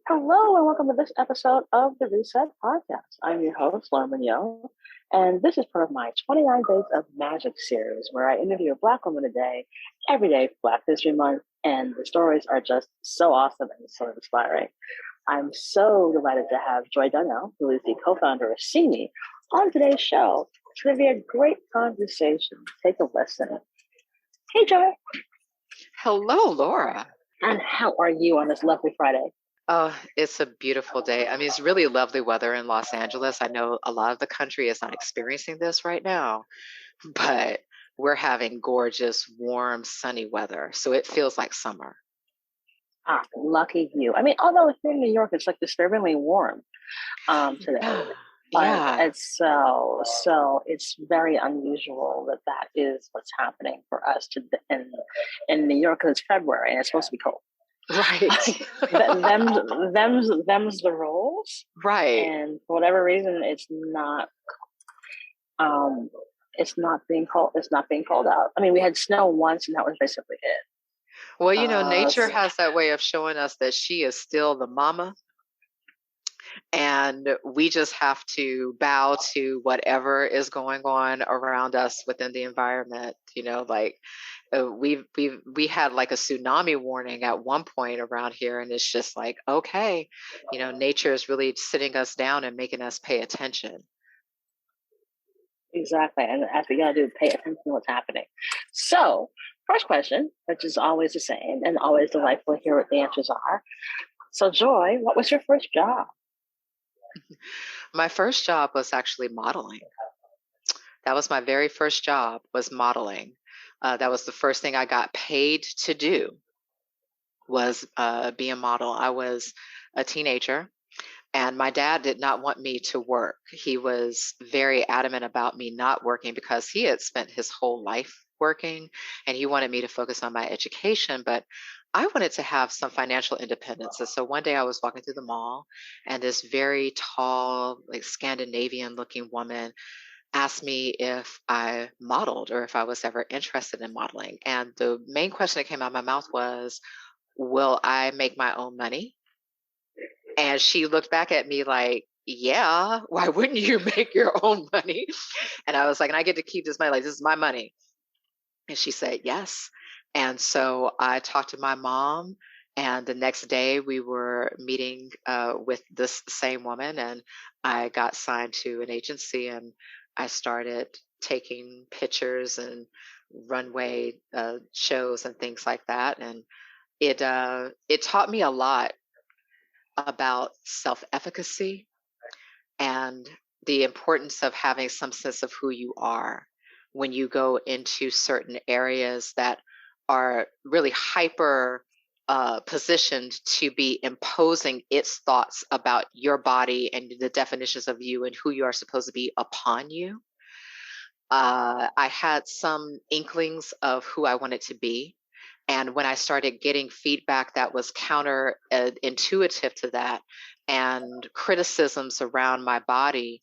Hello and welcome to this episode of the Reset Podcast. I'm your host, Lauren Munoz, and this is part of my 29 Days of Magic series where I interview a Black woman a day, every day for Black History Month, and the stories are just so awesome and so inspiring. I'm so delighted to have Joy Donnell, who is the co-founder of CIME, on today's show. It's going to be a great conversation. Take a listen. Hey, Joy. Hello, Laura. And how are you on this lovely Friday? Oh, it's a beautiful day. I mean, it's really lovely weather in Los Angeles. I know a lot of the country is not experiencing this right now, but we're having gorgeous, warm, sunny weather. So it feels like summer. Ah, lucky you. I mean, although here in New York, it's like disturbingly warm today. Yeah. But Yeah. it's it's very unusual that that is what's happening for us in New York because it's February and it's supposed to be cold. Right. Them's the rules, Right. and for whatever reason, it's not being cold. It's not being cold out. I mean, we had snow once, and that was basically it. Well, nature So, has that way of showing us that she is still the mama. And we just have to bow to whatever is going on around us within the environment. We had like a tsunami warning at one point around here, and it's just like, okay, nature is really sitting us down and making us pay attention. exactly, and that's what you gotta do: pay attention to what's happening. So, first question, which is always the same and always delightful to hear what the answers are. So, Joy, what was your first job? My first job was actually modeling. That was my very first job, was modeling. That was the first thing I got paid to do, was be a model. I was a teenager, and my dad did not want me to work. He was very adamant about me not working because he had spent his whole life working, and he wanted me to focus on my education. But I wanted to have some financial independence. And so one day I was walking through the mall, and this very tall, like Scandinavian looking woman asked me if I modeled or if I was ever interested in modeling. And the main question that came out of my mouth was, will I make my own money? And she looked back at me like, yeah, why wouldn't you make your own money? And I was like, and I get to keep this money, like, this is my money. And she said, yes. And so I talked to my mom, and the next day we were meeting with this same woman, and I got signed to an agency, and I started taking pictures and runway shows and things like that. And it taught me a lot about self-efficacy and the importance of having some sense of who you are when you go into certain areas that are really hyper positioned to be imposing its thoughts about your body and the definitions of you and who you are supposed to be upon you. I had some inklings of who I wanted to be. And when I started getting feedback that was counter intuitive to that, and criticisms around my body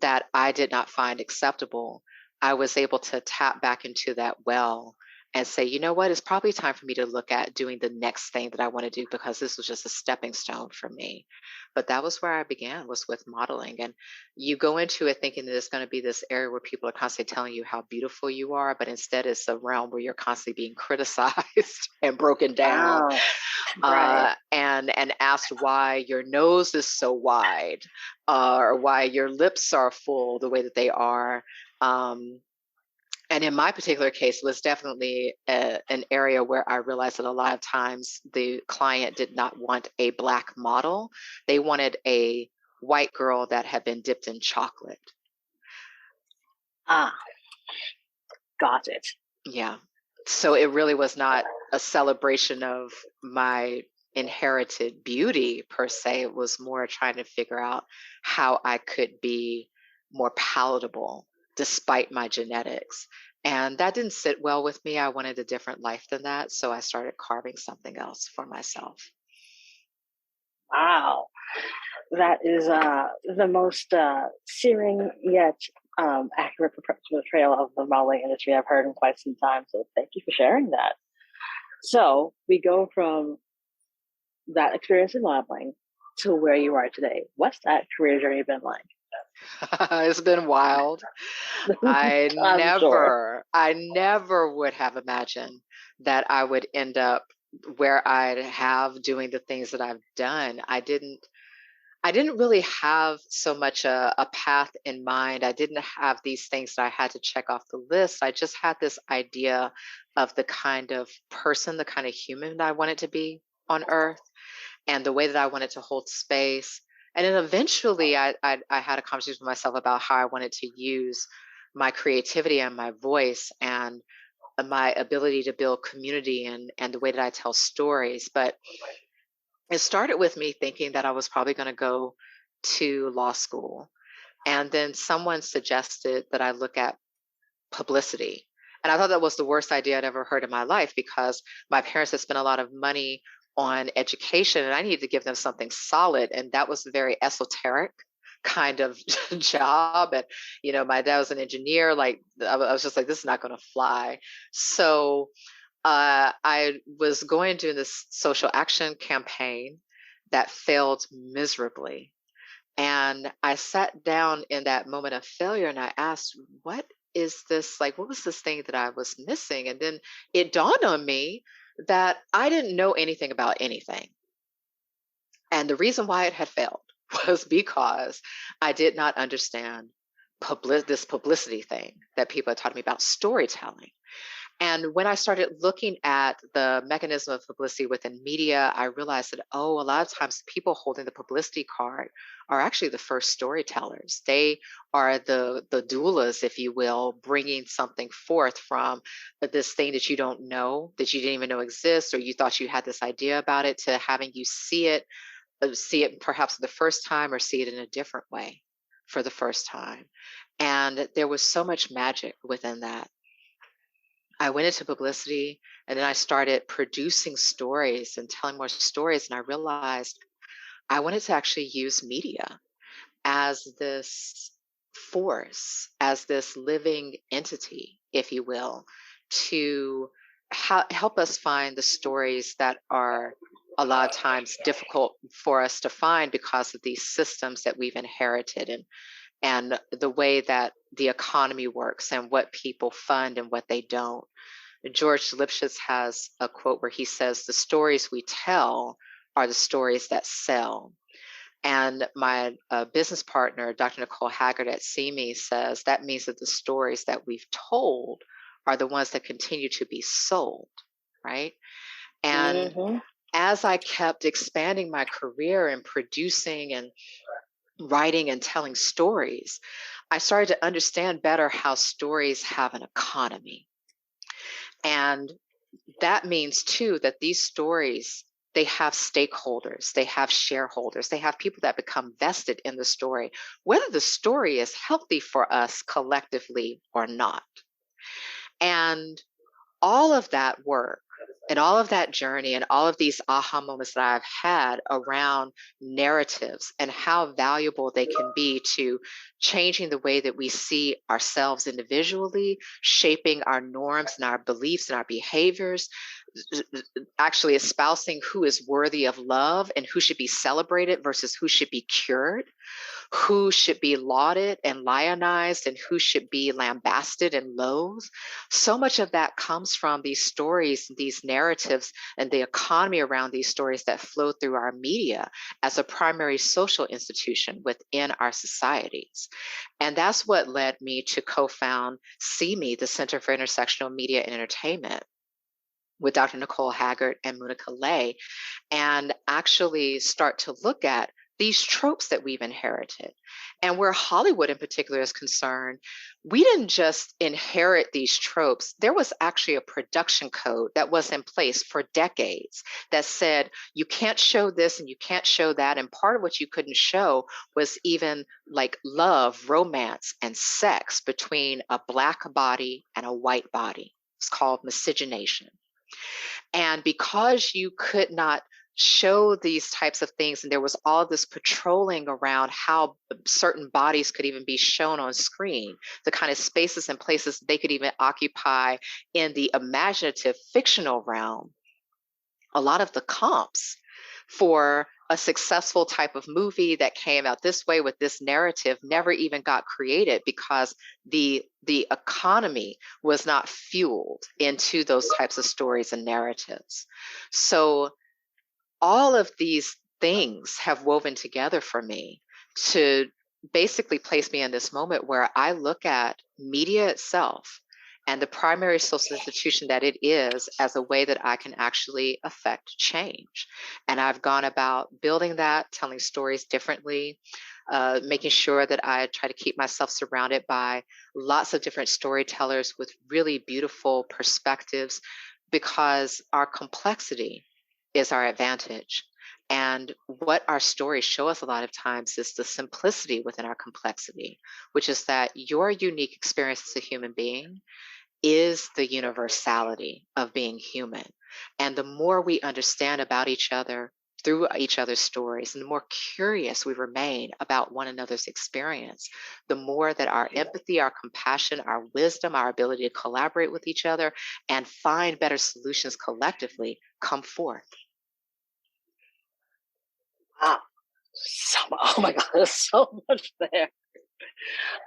that I did not find acceptable, I was able to tap back into that well and say, you know what, it's probably time for me to look at doing the next thing that I want to do, because this was just a stepping stone for me. But that was where I began, was with modeling. And you go into it thinking that it's going to be this area where people are constantly telling you how beautiful you are, but instead it's a realm where you're constantly being criticized and broken down, Wow. Right. and asked why your nose is so wide, or why your lips are full the way that they are. And in my particular case, it was definitely an area where I realized that a lot of times the client did not want a Black model. They wanted a white girl that had been dipped in chocolate. Ah, got it. Yeah. So it really was not a celebration of my inherited beauty per se. It was more trying to figure out how I could be more palatable despite my genetics. And that didn't sit well with me. I wanted a different life than that. So I started carving something else for myself. Wow. That is the most searing yet accurate portrayal of the modeling industry I've heard in quite some time. So thank you for sharing that. So we go from that experience in modeling to where you are today? What's that career journey been like? It's been wild. I'm sure. I never would have imagined that I would end up where I'd have doing the things that I've done. I didn't really have so much a path in mind. I didn't have these things that I had to check off the list. I just had this idea of the kind of person, the kind of human that I wanted to be on earth and the way that I wanted to hold space. And then eventually I had a conversation with myself about how I wanted to use my creativity and my voice and my ability to build community and the way that I tell stories. But it started with me thinking that I was probably going to go to law school. And then someone suggested that I look at publicity. And I thought that was the worst idea I'd ever heard in my life because my parents had spent a lot of money on education and I needed to give them something solid. And that was a very esoteric kind of job. And, my dad was an engineer. Like, I was just like, this is not going to fly. So I was going to this social action campaign that failed miserably. And I sat down in that moment of failure and I asked, what is this? Like, what was this thing that I was missing? And then it dawned on me that I didn't know anything about anything. And the reason why it had failed was because I did not understand this publicity thing that people had taught me about storytelling. And when I started looking at the mechanism of publicity within media, I realized that, a lot of times people holding the publicity card are actually the first storytellers. They are the doulas, if you will, bringing something forth from this thing that you don't know, that you didn't even know exists, or you thought you had this idea about it, to having you see it perhaps for the first time or see it in a different way for the first time. And there was so much magic within that. I went into publicity and then I started producing stories and telling more stories. And I realized I wanted to actually use media as this force, as this living entity, if you will, to help us find the stories that are a lot of times difficult for us to find because of these systems that we've inherited and the way that the economy works and what people fund and what they don't. George Lipschitz has a quote where he says, the stories we tell are the stories that sell. And my business partner, Dr. Nicole Haggard at CIME, says that means that the stories that we've told are the ones that continue to be sold, right? And Hmm. as I kept expanding my career and producing and writing and telling stories, I started to understand better how stories have an economy. And that means too that these stories, they have stakeholders, they have shareholders, they have people that become vested in the story, whether the story is healthy for us collectively or not. And all of that work and all of that journey and all of these aha moments that I've had around narratives and how valuable they can be to changing the way that we see ourselves individually, shaping our norms and our beliefs and our behaviors, actually espousing who is worthy of love and who should be celebrated versus who should be cured, who should be lauded and lionized and who should be lambasted and loathed. So much of that comes from these stories, these narratives, and the economy around these stories that flow through our media as a primary social institution within our societies. And that's what led me to co-found CIME, the Center for Intersectional Media and Entertainment, with Dr. Nicole Haggard and Monica Lay, and actually start to look at these tropes that we've inherited. And where Hollywood in particular is concerned, we didn't just inherit these tropes. There was actually a production code that was in place for decades that said you can't show this and you can't show that. And part of what you couldn't show was even like love, romance, and sex between a Black body and a white body. It's called miscegenation. And because you could not show these types of things, and there was all this patrolling around how certain bodies could even be shown on screen, the kind of spaces and places they could even occupy in the imaginative fictional realm, a lot of the comps for a successful type of movie that came out this way with this narrative never even got created because the economy was not fueled into those types of stories and narratives. So all of these things have woven together for me to basically place me in this moment where I look at media itself and the primary social institution that it is as a way that I can actually affect change. And I've gone about building that, telling stories differently, making sure that I try to keep myself surrounded by lots of different storytellers with really beautiful perspectives because our complexity is our advantage. And what our stories show us a lot of times is the simplicity within our complexity, which is that your unique experience as a human being is the universality of being human. And the more we understand about each other through each other's stories, and the more curious we remain about one another's experience, the more that our empathy, our compassion, our wisdom, our ability to collaborate with each other and find better solutions collectively come forth. Wow. Oh my God, there's so much there.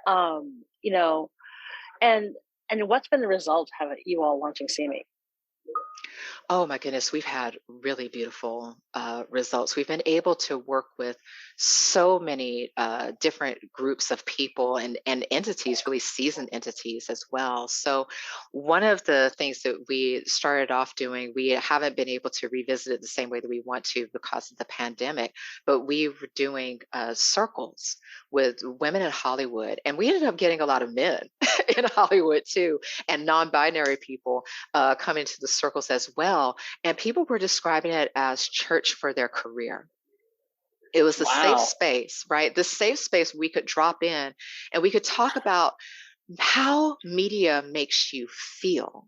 You know, and what's been the result of you all launching CIME? Oh my goodness, we've had really beautiful results. We've been able to work with so many different groups of people and entities, really seasoned entities as well. So, one of the things that we started off doing, we haven't been able to revisit it the same way that we want to because of the pandemic, but we were doing circles with women in Hollywood. And we ended up getting a lot of men in Hollywood too, and non binary people come into the circles as well. And people were describing it as church for their career. It was a safe Wow. space, right? The safe space we could drop in and we could talk about how media makes you feel.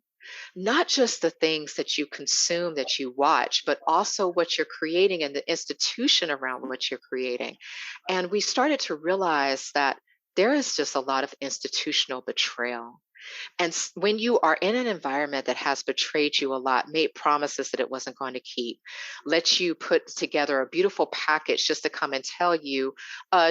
Not just the things that you consume, that you watch, but also what you're creating and the institution around what you're creating. And we started to realize that there is just a lot of institutional betrayal and when you are in an environment that has betrayed you a lot, made promises that it wasn't going to keep, let you put together a beautiful package just to come and tell you,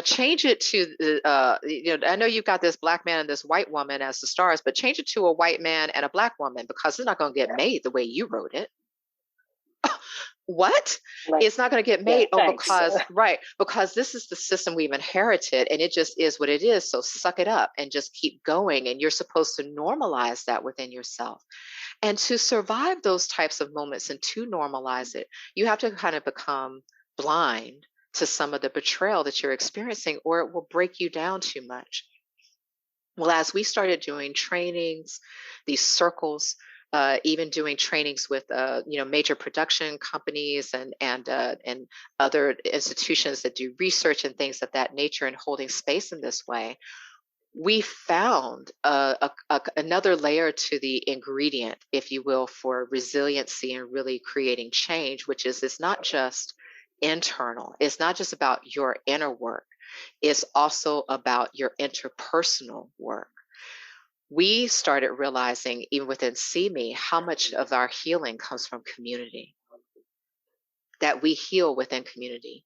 change it to, I know you've got this black man and this white woman as the stars, but change it to a white man and a black woman because it's not going to get made the way you wrote it. What? Like, It's not going to get yeah, made. Oh, thanks. because this is the system we've inherited and it just is what it is. So suck it up and just keep going. And you're supposed to normalize that within yourself. And to survive those types of moments and to normalize it, you have to kind of become blind to some of the betrayal that you're experiencing, or it will break you down too much. Well, as we started doing trainings, these circles, even doing trainings with major production companies and other institutions that do research and things of that nature, and holding space in this way, we found another layer to the ingredient, if you will, for resiliency and really creating change, which is it's not just internal. It's not just about your inner work. It's also about your interpersonal work. We started realizing, even within CME, how much of our healing comes from community, that we heal within community.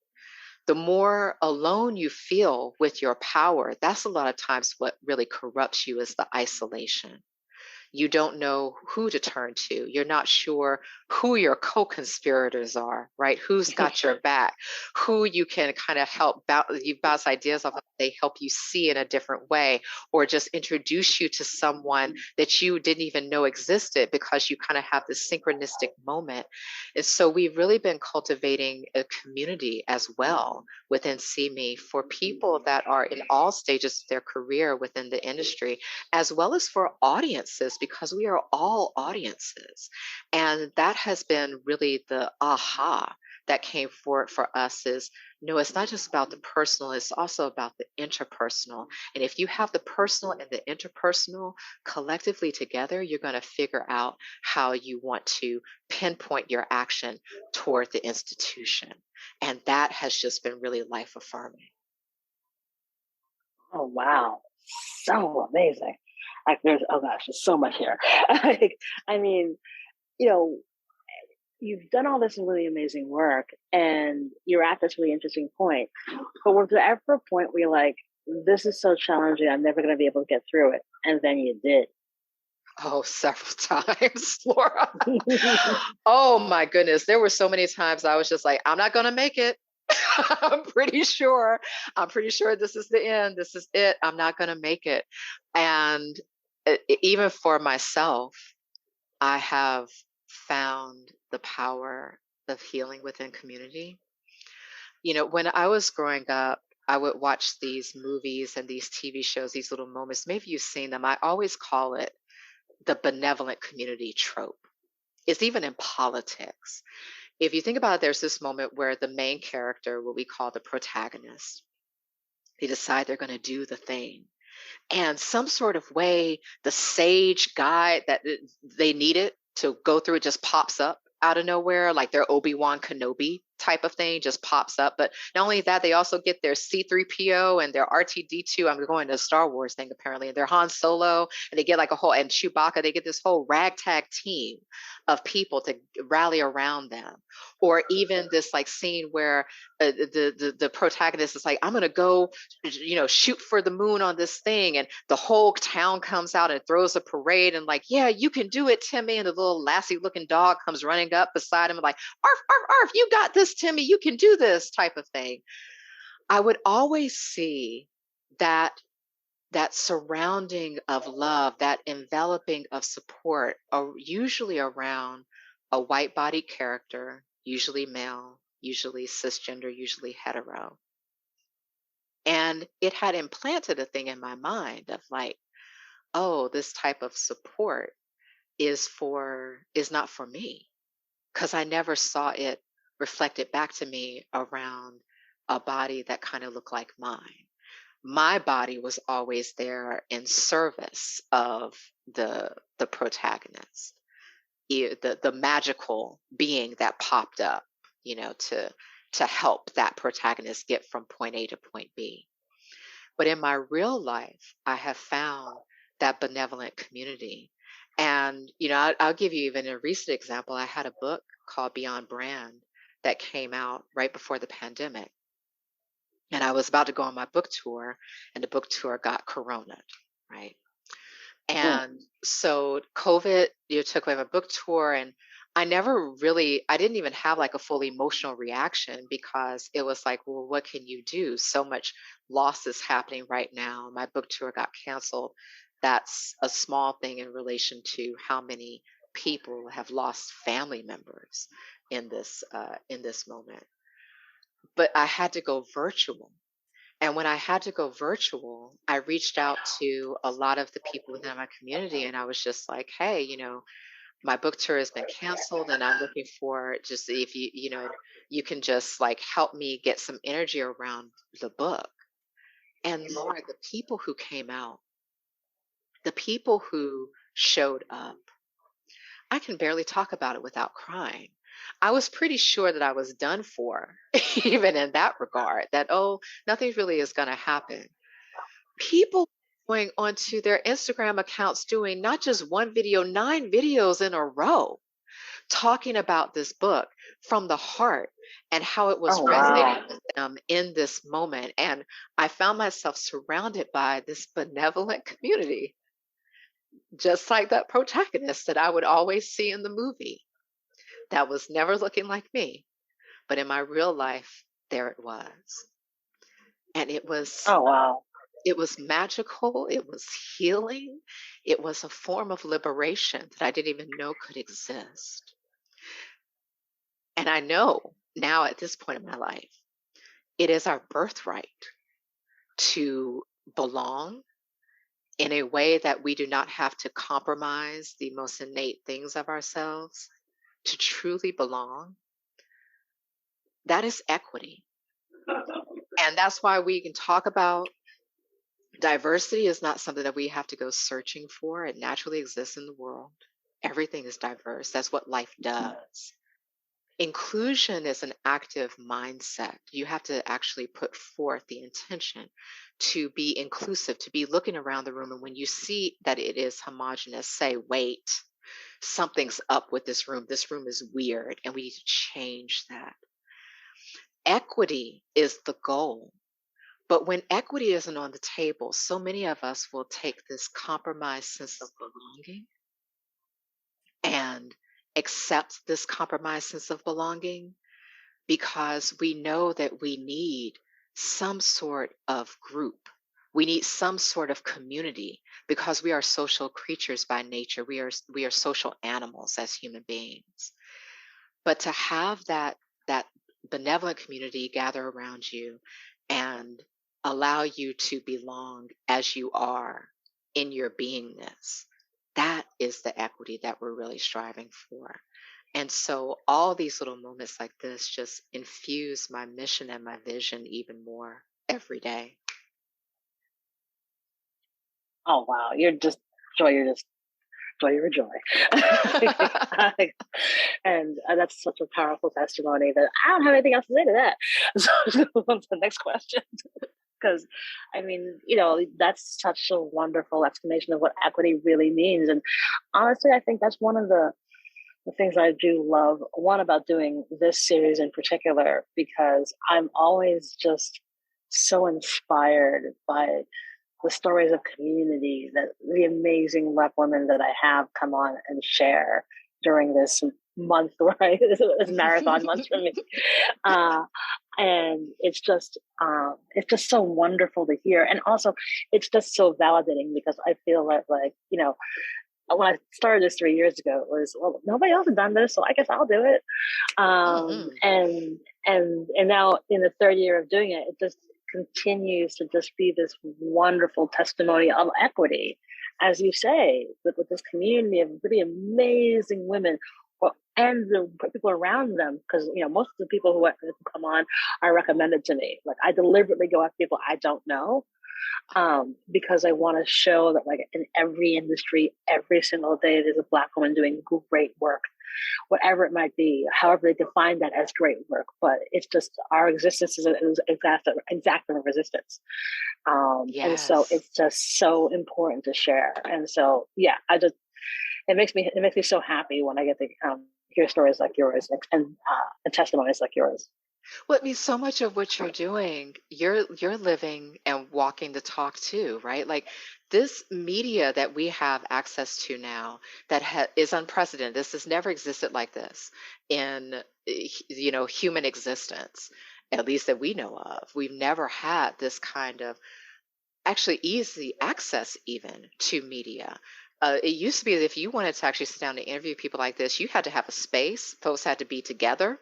The more alone you feel with your power, that's a lot of times what really corrupts you is the isolation. You don't know who to turn to. You're not sure who your co-conspirators are, right? Who's got your back, who you can kind of help you bounce ideas off of. They help you see in a different way, or just introduce you to someone that you didn't even know existed because you kind of have this synchronistic moment. And so we've really been cultivating a community as well within CME for people that are in all stages of their career within the industry, as well as for audiences, because we are all audiences. And that has been really the aha that came forward for us is no, it's not just about the personal, it's also about the interpersonal. And if you have the personal and the interpersonal collectively together, you're going to figure out how you want to pinpoint your action toward the institution. And that has just been really life affirming. Oh wow, so amazing. Like there's, oh gosh, there's so much here. Like, I mean, you know, you've done all this really amazing work and you're at this really interesting point. But was there ever a point where you're like, this is so challenging, I'm never going to be able to get through it? And then you did. Oh, several times, Laura. Oh my goodness. There were so many times I was just like, I'm not going to make it. I'm pretty sure. I'm pretty sure this is the end. This is it. I'm not going to make it. And even for myself, I have found the power of healing within community. When I was growing up, I would watch these movies and these TV shows, these little moments. Maybe you've seen them. I always call it the benevolent community trope. It's even in politics. If you think about it, there's this moment where the main character, what we call the protagonist, they decide they're going to do the thing. And some sort of way, the sage guide that they needed to go through it just pops up out of nowhere, like their Obi-Wan Kenobi type of thing just pops up. But not only that, they also get their C3PO and their R2D2. I'm going to Star Wars thing apparently, and their Han Solo, and they get like a whole, and Chewbacca, they get this whole ragtag team of people to rally around them. Or even this like scene where the protagonist is like, I'm going to go shoot for the moon on this thing, and the whole town comes out and throws a parade and like, yeah, you can do it, Timmy. And the little lassie looking dog comes running up beside him and like, arf, arf, arf, you got this, Timmy, you can do this type of thing. I would always see that surrounding of love, that enveloping of support, usually around a white bodied character, usually male, usually cisgender, usually hetero. And it had implanted a thing in my mind of like, oh, this type of support is not for me, because I never saw it reflected back to me around a body that kind of looked like mine. My body was always there in service of the protagonist, the magical being that popped up, to help that protagonist get from point A to point B. But in my real life, I have found that benevolent community. And, I'll give you even a recent example. I had a book called Beyond Brand that came out right before the pandemic. And I was about to go on my book tour, and the book tour got coronaed, right? Mm. And so COVID, took away my book tour, and I didn't even have like a full emotional reaction, because it was like, well, what can you do? So much loss is happening right now. My book tour got canceled. That's a small thing in relation to how many people have lost family members in this moment. But I had to go virtual. And when I had to go virtual, I reached out to a lot of the people within my community, and I was just like, hey, my book tour has been canceled, and I'm looking for just if you can just like help me get some energy around the book. And Lord, the people who came out, the people who showed up, I can barely talk about it without crying. I was pretty sure that I was done for, even in that regard, that, oh, nothing really is going to happen. People going onto their Instagram accounts doing not just one video, 9 videos in a row, talking about this book from the heart and how it was Oh, wow. resonating with them in this moment. And I found myself surrounded by this benevolent community, just like that protagonist that I would always see in the movie, that was never looking like me. But in my real life, there it was. And Oh, wow. it was magical, it was healing, it was a form of liberation that I didn't even know could exist. And I know now at this point in my life, it is our birthright to belong in a way that we do not have to compromise the most innate things of ourselves to truly belong. That is equity. And that's why we can talk about diversity is not something that we have to go searching for. It naturally exists in the world. Everything is diverse. That's what life does. Inclusion is an active mindset. You have to actually put forth the intention to be inclusive, to be looking around the room. And when you see that it is homogenous, say, wait, something's up with this room. This room is weird, and we need to change that. Equity is the goal. But when equity isn't on the table, so many of us will take this compromised sense of belonging and accept this compromised sense of belonging because we know that we need some sort of group. We need some sort of community because we are social creatures by nature. We are social animals as human beings. But to have that benevolent community gather around you and allow you to belong as you are in your beingness, that is the equity that we're really striving for. And so all these little moments like this just infuse my mission and my vision even more every day. Oh wow, you're just joy. You're just joy. You're a joy. And that's such a powerful testimony that I don't have anything else to say to that. So let's move on to the next question. Because I mean, that's such a wonderful explanation of what equity really means. And honestly, I think that's one of the things I do love, one about doing this series in particular, because I'm always just so inspired by the stories of community, that the amazing Black women that I have come on and share during this month, right? This marathon month for me. Uh, and it's just so wonderful to hear. And also it's just so validating because I feel like, when I started this 3 years ago, it was, well, nobody else had done this, so I guess I'll do it. Mhm. And now in the third year of doing it, it just continues to just be this wonderful testimony of equity, as you say, with this community of really amazing women, and the people around them. Because most of the people who come on are recommended to me. Like I deliberately go after people I don't know, because I want to show that, like, in every industry, every single day, there's a Black woman doing great work, whatever it might be, however they define that as great work. But it's just our existence is exactly resistance. And so Yes. it's just so important to share. And so, yeah, it makes me so happy when I get to hear stories like yours and testimonies like yours. Well, I mean, so much of what you're doing, you're living and walking the talk too, right? Like this media that we have access to now that is unprecedented. This has never existed like this in human existence, at least that we know of. We've never had this kind of actually easy access even to media. It used to be that if you wanted to actually sit down and interview people like this, you had to have a space. Folks had to be together.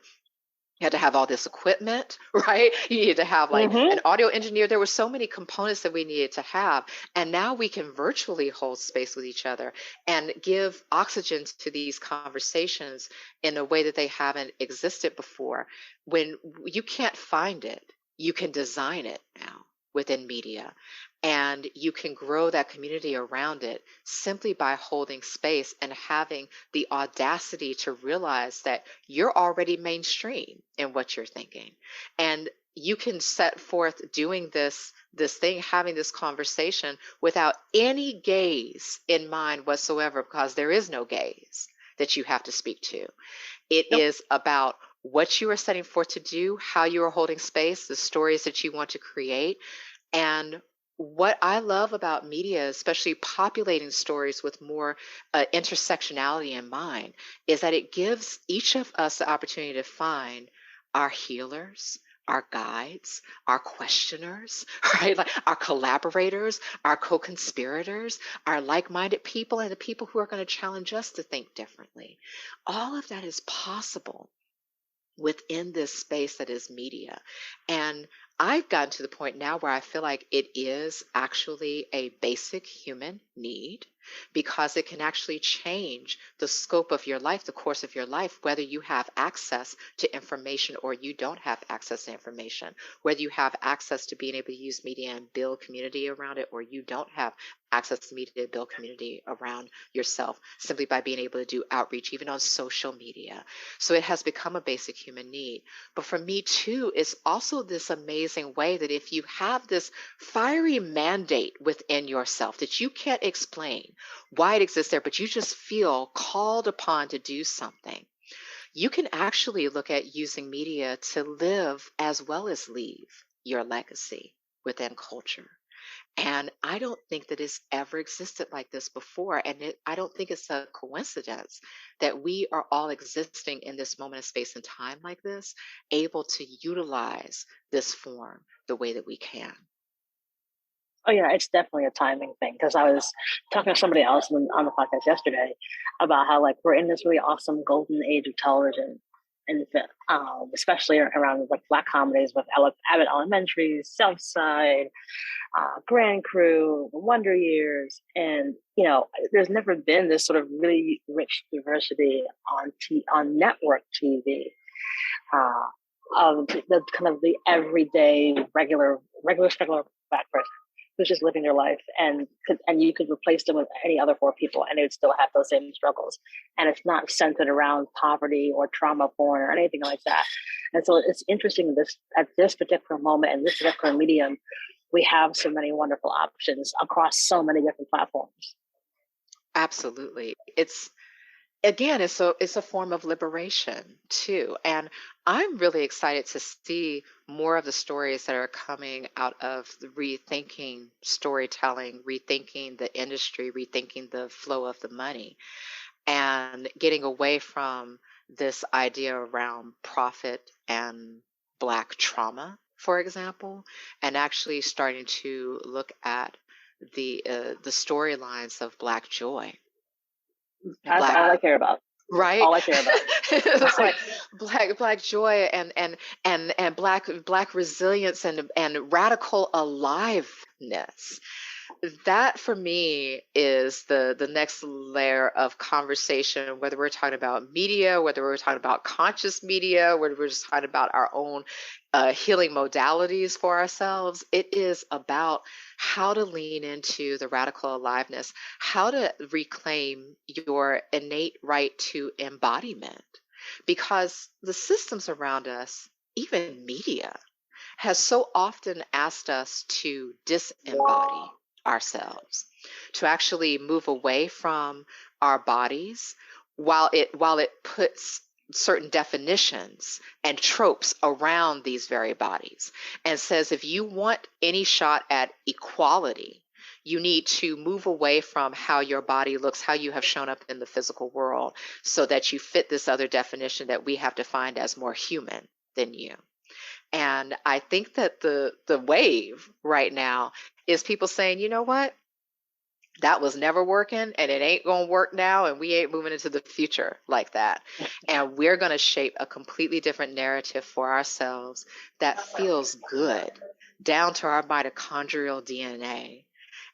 You had to have all this equipment, right? You needed to have like Mm-hmm. an audio engineer. There were so many components that we needed to have. And now we can virtually hold space with each other and give oxygen to these conversations in a way that they haven't existed before. When you can't find it, you can design it now within media. And you can grow that community around it simply by holding space and having the audacity to realize that you're already mainstream in what you're thinking, and you can set forth doing this thing, having this conversation without any gaze in mind whatsoever, because there is no gaze that you have to speak to. It Nope. is about what you are setting forth to do, how you are holding space, the stories that you want to create. And what I love about media, especially populating stories with more intersectionality in mind, is that it gives each of us the opportunity to find our healers, our guides, our questioners, right? Like our collaborators, our co conspirators, our like minded people, and the people who are going to challenge us to think differently. All of that is possible within this space that is media. And I've gotten to the point now where I feel like it is actually a basic human need because it can actually change the scope of your life, the course of your life, whether you have access to information or you don't have access to information, whether you have access to being able to use media and build community around it or you don't have access to media to build community around yourself simply by being able to do outreach, even on social media. So it has become a basic human need. But for me, too, it's also this amazing way that if you have this fiery mandate within yourself that you can't explain why it exists there, but you just feel called upon to do something, you can actually look at using media to live as well as leave your legacy within culture. And I don't think that it's ever existed like this before. And I don't think it's a coincidence that we are all existing in this moment of space and time like this, able to utilize this form the way that we can. Oh yeah, it's definitely a timing thing because I was talking to somebody else on the podcast yesterday about how like we're in this really awesome golden age of television, and especially around like black comedies with Abbott Elementary, South Side, Grand Crew, The Wonder Years, and there's never been this sort of really rich diversity on network TV. Uh, of the kind of the everyday regular black person who's just living their life, and you could replace them with any other four people and they would still have those same struggles, and it's not centered around poverty or trauma porn or anything like that. And so it's interesting this at this particular moment and this particular medium we have so many wonderful options across so many different platforms. Absolutely. It's a form of liberation too. And I'm really excited to see more of the stories that are coming out of the rethinking storytelling, rethinking the industry, rethinking the flow of the money, and getting away from this idea around profit and Black trauma, for example, and actually starting to look at the storylines of Black joy and That's Black, all I care about. right? All I care about. It's like black joy and black resilience and radical aliveness. That for me is the next layer of conversation, whether we're talking about media, whether we're talking about conscious media, whether we're just talking about our own healing modalities for ourselves. It is about how to lean into the radical aliveness, how to reclaim your innate right to embodiment, because the systems around us, even media, has so often asked us to disembody ourselves, to actually move away from our bodies, while it puts certain definitions and tropes around these very bodies, and says if you want any shot at equality, you need to move away from how your body looks, how you have shown up in the physical world, so that you fit this other definition that we have defined as more human than you. And I think that the wave right now is people saying, you know what? That was never working and it ain't going to work now, and we ain't moving into the future like that. And we're going to shape a completely different narrative for ourselves that feels good down to our mitochondrial DNA.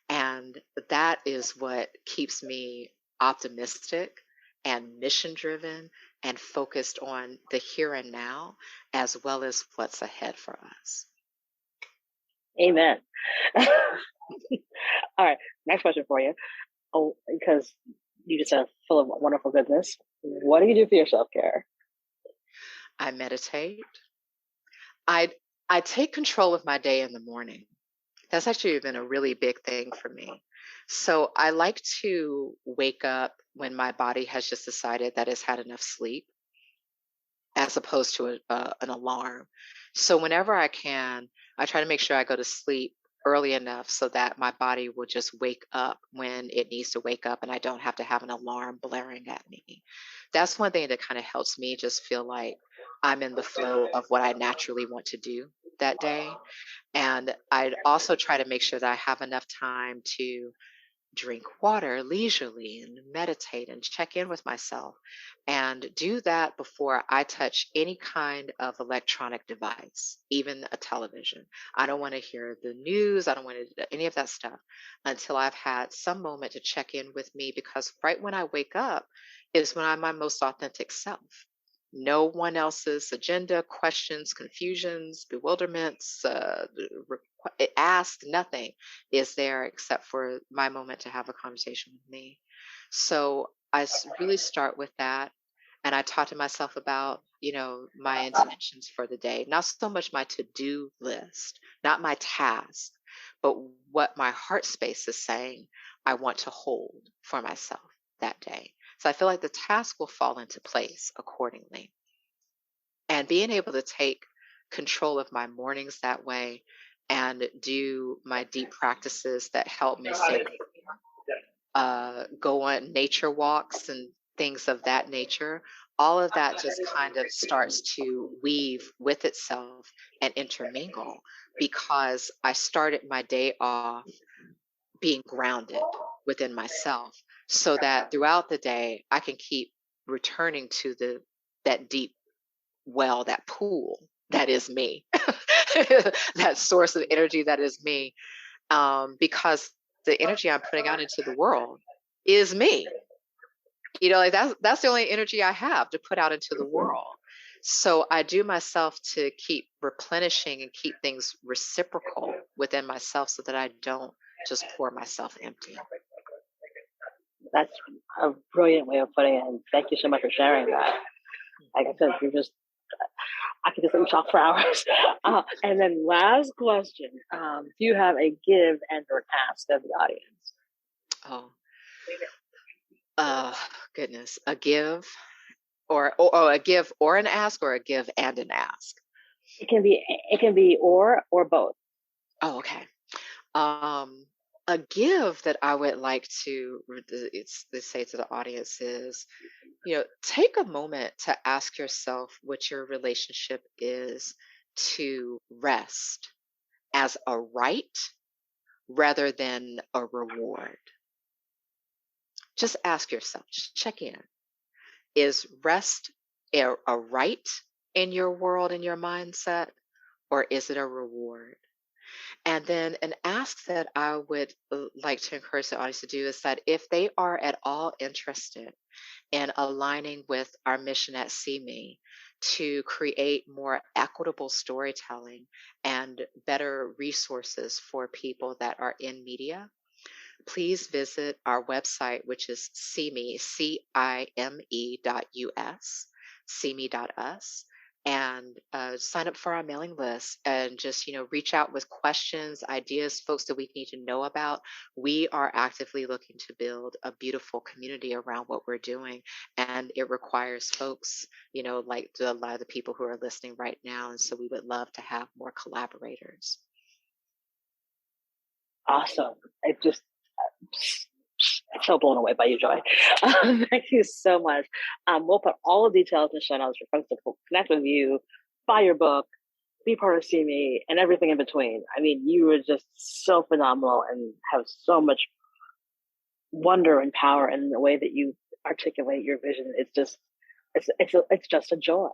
And that is what keeps me optimistic and mission driven and focused on the here and now, as well as what's ahead for us. Amen. All right, next question for you. Oh, because you just are full of wonderful goodness. What do you do for your self care? I meditate. I I take control of my day in the morning. That's actually been a really big thing for me. So I like to wake up when my body has just decided that it's had enough sleep, as opposed to an alarm. So whenever I can, I try to make sure I go to sleep early enough so that my body will just wake up when it needs to wake up and I don't have to have an alarm blaring at me. That's one thing that kind of helps me just feel like I'm in the flow of what I naturally want to do that day. And I'd also try to make sure that I have enough time to drink water leisurely and meditate and check in with myself, and do that before I touch any kind of electronic device, even a television. I don't want to hear the news. I don't want to do any of that stuff until I've had some moment to check in with me, because right when I wake up is when I'm my most authentic self. No one else's agenda, questions, confusions, bewilderments, ask, nothing is there except for my moment to have a conversation with me. So really start with that. And I talk to myself about, my intentions for the day, not so much my to do list, not my task, but what my heart space is saying I want to hold for myself that day. So I feel like the task will fall into place accordingly. And being able to take control of my mornings that way and do my deep practices that help me say, go on nature walks and things of that nature, all of that just kind of starts to weave with itself and intermingle because I started my day off being grounded within myself so that throughout the day I can keep returning to the that deep well, that pool that is me, that source of energy that is me, because the energy I'm putting out into the world is me. Like that's the only energy I have to put out into the world. So I do myself to keep replenishing and keep things reciprocal within myself so that I don't just pour myself empty. That's a brilliant way of putting it. And thank you so much for sharing that. Like I said, I could just let you talk for hours. And then last question, do you have a give and or ask of the audience? Oh, uh, goodness, a give or a give or an ask or a give and an ask. It can be or both. Oh, okay. Um, a give that I would like to say to the audience is, take a moment to ask yourself what your relationship is to rest as a right rather than a reward. Just ask yourself, just check in. Is rest a right in your world, in your mindset, or is it a reward? And then an ask that I would like to encourage the audience to do is that if they are at all interested in aligning with our mission at CIME to create more equitable storytelling and better resources for people that are in media, please visit our website, which is CIME, CIME.us, CIME.us, and sign up for our mailing list and just, reach out with questions, ideas, folks that we need to know about. We are actively looking to build a beautiful community around what we're doing. And it requires folks, like a lot of the people who are listening right now. And so we would love to have more collaborators. Awesome. It just I'm so blown away by you, Joy. Thank you so much. We'll put all the details in the show notes for folks to connect with you, buy your book, be part of See Me, and everything in between. I mean, you were just so phenomenal and have so much wonder and power in the way that you articulate your vision. It's just a joy.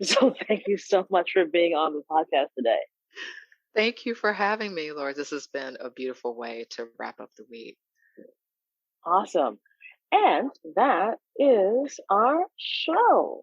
So thank you so much for being on the podcast today. Thank you for having me, Laura. This has been a beautiful way to wrap up the week. Awesome. And that is our show.